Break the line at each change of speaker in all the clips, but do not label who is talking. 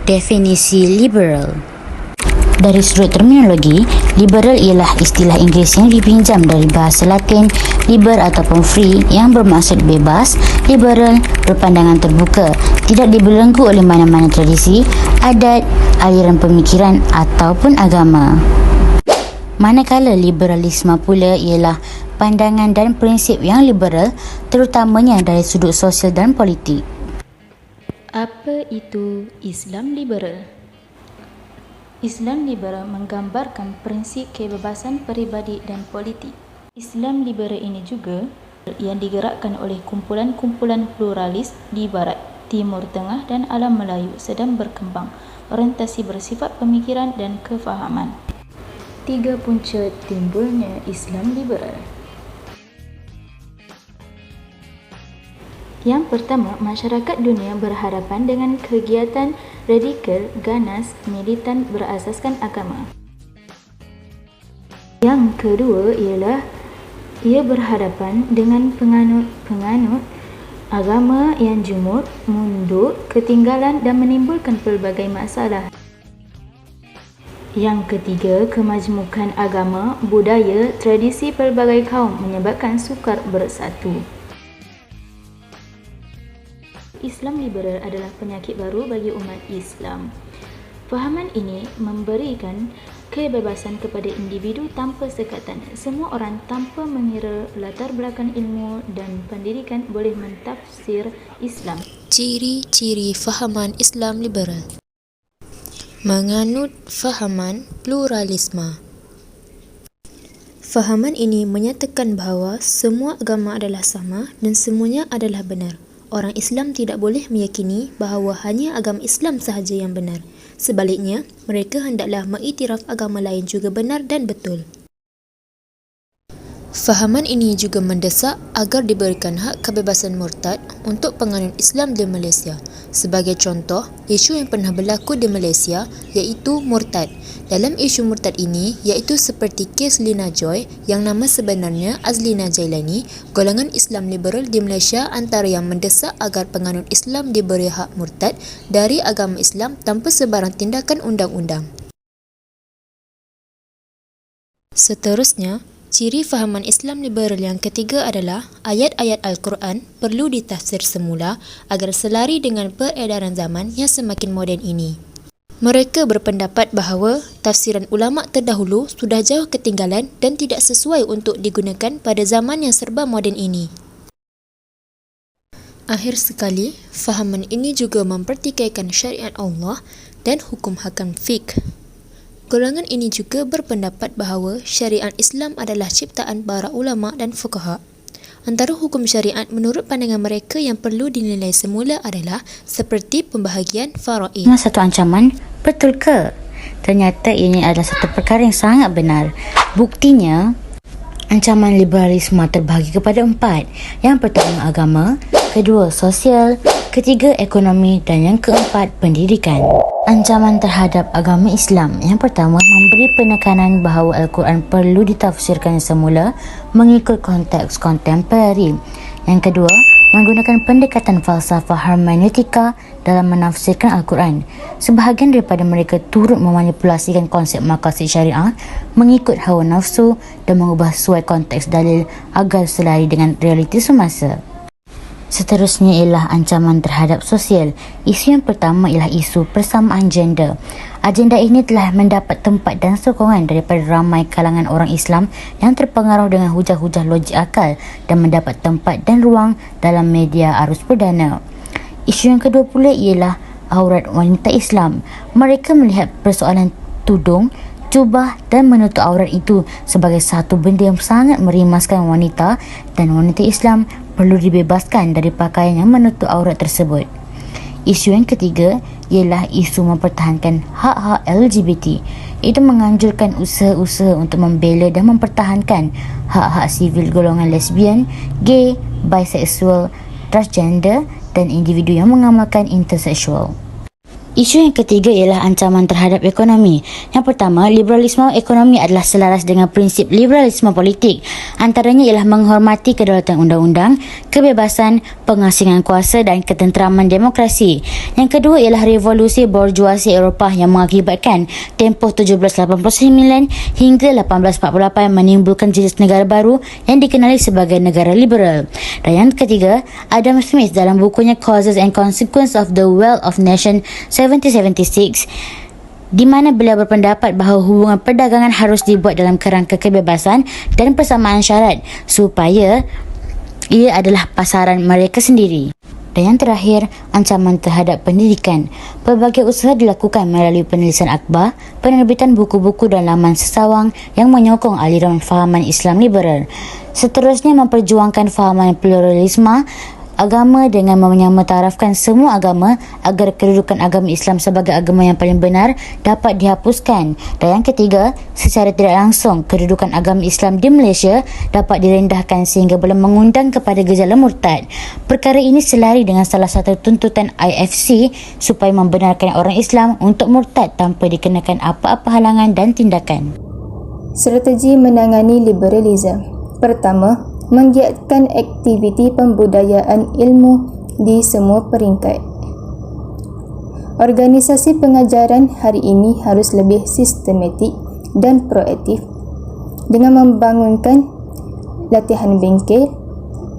Definisi liberal. Dari sudut terminologi, liberal ialah istilah Inggeris yang dipinjam dari bahasa Latin liber ataupun free yang bermaksud bebas. Liberal berpandangan terbuka, tidak dibelenggu oleh mana-mana tradisi, adat, aliran pemikiran ataupun agama. Manakala liberalisme pula ialah pandangan dan prinsip yang liberal, terutamanya dari sudut sosial dan politik.
Apa itu Islam liberal? Islam liberal menggambarkan prinsip kebebasan peribadi dan politik. Islam liberal ini juga yang digerakkan oleh kumpulan-kumpulan pluralis di Barat, Timur Tengah dan alam Melayu sedang berkembang, orientasi bersifat pemikiran dan kefahaman. 3 punca timbulnya Islam liberal. Yang pertama, masyarakat dunia berhadapan dengan kegiatan radikal, ganas, militan berasaskan agama. Yang kedua ialah ia berhadapan dengan penganut agama yang jumud, mundur, ketinggalan dan menimbulkan pelbagai masalah. Yang ketiga, kemajmukan agama, budaya, tradisi pelbagai kaum menyebabkan sukar bersatu. Islam liberal adalah penyakit baru bagi umat Islam. Fahaman ini memberikan kebebasan kepada individu tanpa sekatan. Semua orang tanpa mengira latar belakang ilmu dan pendidikan boleh mentafsir Islam.
Ciri-ciri fahaman Islam liberal: menganut fahaman pluralisme. Fahaman ini menyatakan bahawa semua agama adalah sama dan semuanya adalah benar. Orang Islam tidak boleh meyakini bahawa hanya agama Islam sahaja yang benar. Sebaliknya, mereka hendaklah mengiktiraf agama lain juga benar dan betul. Fahaman ini juga mendesak agar diberikan hak kebebasan murtad untuk penganut Islam di Malaysia. Sebagai contoh, isu yang pernah berlaku di Malaysia iaitu murtad. Dalam isu murtad ini, iaitu seperti kes Lina Joy yang nama sebenarnya Azlina Jailani, golongan Islam liberal di Malaysia antara yang mendesak agar penganut Islam diberi hak murtad dari agama Islam tanpa sebarang tindakan undang-undang. Seterusnya, ciri fahaman Islam liberal yang ketiga adalah ayat-ayat Al-Quran perlu ditafsir semula agar selari dengan peredaran zaman yang semakin moden ini. Mereka berpendapat bahawa tafsiran ulama terdahulu sudah jauh ketinggalan dan tidak sesuai untuk digunakan pada zaman yang serba moden ini. Akhir sekali, fahaman ini juga mempertikaikan syariat Allah dan hukum hakam fiqh. Golongan ini juga berpendapat bahawa syariat Islam adalah ciptaan para ulama dan fuqaha. Antara hukum syariat menurut pandangan mereka yang perlu dinilai semula adalah seperti pembahagian faraid.
Satu ancaman, betul ke? Ternyata ini adalah satu perkara yang sangat benar. Buktinya, ancaman liberalisme terbahagi kepada 4. Yang pertama agama, kedua sosial, ketiga ekonomi dan yang keempat pendidikan. Ancaman terhadap agama Islam. Yang pertama, memberi penekanan bahawa Al-Quran perlu ditafsirkan semula mengikut konteks kontemporari. Yang kedua, menggunakan pendekatan falsafah hermeneutika dalam menafsirkan Al-Quran. Sebahagian daripada mereka turut memanipulasikan konsep maqasid syariah mengikut hawa nafsu dan mengubah sesuai konteks dalil agar selari dengan realiti semasa. Seterusnya ialah ancaman terhadap sosial. Isu yang pertama ialah isu persamaan gender. Agenda ini telah mendapat tempat dan sokongan daripada ramai kalangan orang Islam yang terpengaruh dengan hujah-hujah logik akal dan mendapat tempat dan ruang dalam media arus perdana. Isu yang kedua pula ialah aurat wanita Islam. Mereka melihat persoalan tudung, jubah dan menutup aurat itu sebagai satu benda yang sangat merimaskan wanita dan wanita Islam perlu dibebaskan dari pakaian yang menutup aurat tersebut. Isu yang ketiga ialah isu mempertahankan hak-hak LGBT. Itu menganjurkan usaha-usaha untuk membela dan mempertahankan hak-hak sivil golongan lesbian, gay, biseksual, transgender dan individu yang mengamalkan interseksual. Isu yang ketiga ialah ancaman terhadap ekonomi. Yang pertama, liberalisme ekonomi adalah selaras dengan prinsip liberalisme politik. Antaranya ialah menghormati kedaulatan undang-undang, kebebasan, pengasingan kuasa dan ketenteraman demokrasi. Yang kedua ialah revolusi borjuasi Eropah yang mengakibatkan tempoh 1789 hingga 1848 menimbulkan jenis negara baru yang dikenali sebagai negara liberal. Dan yang ketiga, Adam Smith dalam bukunya Causes and Consequences of the Wealth of Nations 1776, di mana beliau berpendapat bahawa hubungan perdagangan harus dibuat dalam kerangka kebebasan dan persamaan syarat supaya ia adalah pasaran mereka sendiri. Dan yang terakhir, ancaman terhadap pendidikan. Pelbagai usaha dilakukan melalui penulisan akhbar, penerbitan buku-buku dan laman sesawang yang menyokong aliran fahaman Islam liberal. Seterusnya, memperjuangkan fahaman pluralisme agama dengan menyamaratakan semua agama agar kedudukan agama Islam sebagai agama yang paling benar dapat dihapuskan. Dan yang ketiga, secara tidak langsung kedudukan agama Islam di Malaysia dapat direndahkan sehingga boleh mengundang kepada gejala murtad. Perkara ini selari dengan salah satu tuntutan IFC supaya membenarkan orang Islam untuk murtad tanpa dikenakan apa-apa halangan dan tindakan.
Strategi menangani liberalisme. Pertama, menggiatkan aktiviti pembudayaan ilmu di semua peringkat. Organisasi pengajaran hari ini harus lebih sistematik dan proaktif dengan membangunkan latihan bengkel,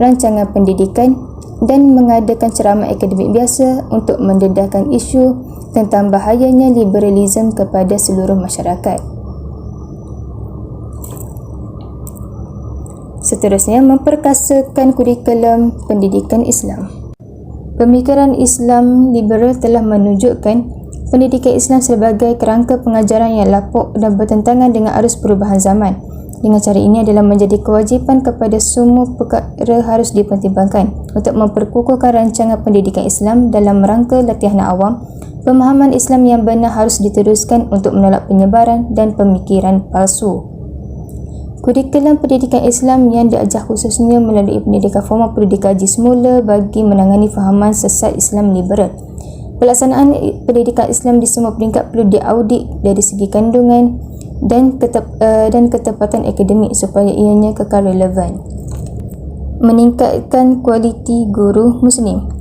rancangan pendidikan dan mengadakan ceramah akademik biasa untuk mendedahkan isu tentang bahayanya liberalisme kepada seluruh masyarakat. Seterusnya, memperkasakan kurikulum pendidikan Islam. Pemikiran Islam liberal telah menunjukkan pendidikan Islam sebagai kerangka pengajaran yang lapuk dan bertentangan dengan arus perubahan zaman. Dengan cara ini adalah menjadi kewajipan kepada semua perkara harus dipertimbangkan untuk memperkukuhkan rancangan pendidikan Islam dalam rangka latihan awam. Pemahaman Islam yang benar harus diteruskan untuk menolak penyebaran dan pemikiran palsu. Kurikulum pendidikan Islam yang diajar khususnya melalui pendidikan formal perlu dikaji semula bagi menangani fahaman sesat Islam liberal. Pelaksanaan pendidikan Islam di semua peringkat perlu diaudit dari segi kandungan dan ketepatan akademik supaya ianya kekal relevan. Meningkatkan kualiti guru Muslim.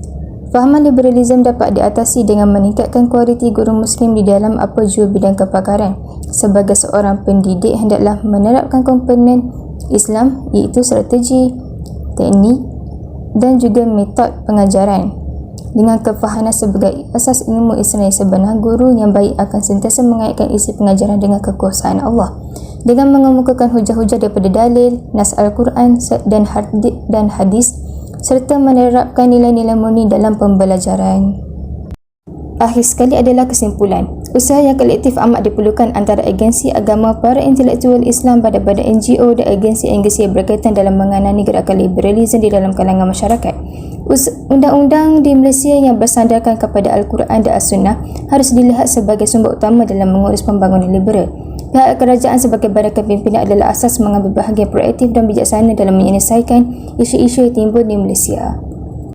Fahaman liberalisme dapat diatasi dengan meningkatkan kualiti guru Muslim di dalam apa jua bidang kepakaran. Sebagai seorang pendidik, hendaklah menerapkan komponen Islam iaitu strategi, teknik dan juga metod pengajaran. Dengan kefahaman sebagai asas ilmu Islam yang sebenar, guru yang baik akan sentiasa mengaitkan isi pengajaran dengan kekuasaan Allah. Dengan mengemukakan hujah-hujah daripada dalil, nas Al-Quran dan hadis serta menerapkan nilai-nilai murni dalam pembelajaran. Akhir sekali adalah kesimpulan. Usaha yang kolektif amat diperlukan antara agensi agama, para intelektual Islam, badan-badan NGO dan agensi-agensi yang berkaitan dalam mengenani gerakan liberalisme di dalam kalangan masyarakat. Undang-undang di Malaysia yang bersandarkan kepada Al-Quran dan As-Sunnah harus dilihat sebagai sumber utama dalam mengurus pembangunan liberal. Pihak kerajaan sebagai badan kepimpinan adalah asas mengambil bahagian proaktif dan bijaksana dalam menyelesaikan isu-isu yang timbul di Malaysia.